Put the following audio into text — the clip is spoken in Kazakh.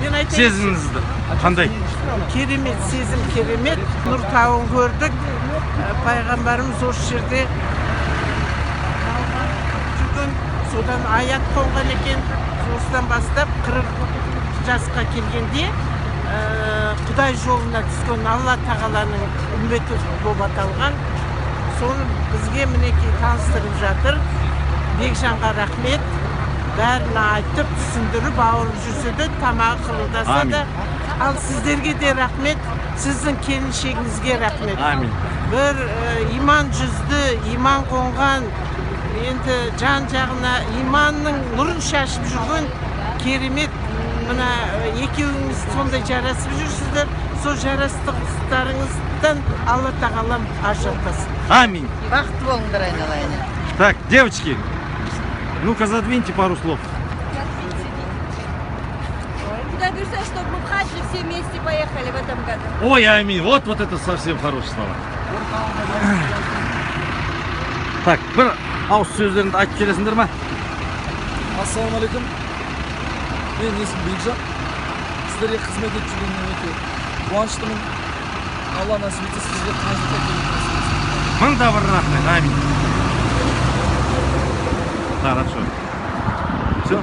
мен айтайын. Сезіміңізді қандай? Керемет, сезім керемет. Нұр тауын көрдік. Пайғамбарымыз осы жерде жүрген, содан аят қонған екен. Осыдан бастап 40 жасқа келгенде Құдай жолына түскен Алла тағаланың үмбеті болып аталған. Соны бізге мінекей таныстырып жатыр. Бекжанға рахмет. Бәрін айтып, түсіндіріп, ауырып жүрсе де, тамағы қырылдаса да. Ал сіздерге де рахмет, сіздің келіншегіңізге рахмет. Амин. Бір иман жүзді, иман қонған, енді жан жағына иманның нұрын шашып жүрген керемет. Мына екеуіңіз сондай жарасып жүрсіздер, сол жарастықтарыңыздан Алла тағалам ажыратпасын. Аминь. Бақытты болыңдар, айналайын. Так, девочки, ну-ка задвиньте пару слов. Куда бежать, чтобы мы в хадж все вместе поехали в этом году. Ой, аминь. Вот это совсем хорошие слова. Так, бір ауыз сөздеріңді айтып келесіңдер ма? Ассалаумағалейкум. Мен есім Бекжан. Сіздерге қызмет етіп жүргенімнен өте қуаныштымын. Алла насіп етсе сіздерге қажетті келетін. Мың да бір рахмет. Аминь. Хорошо. Все.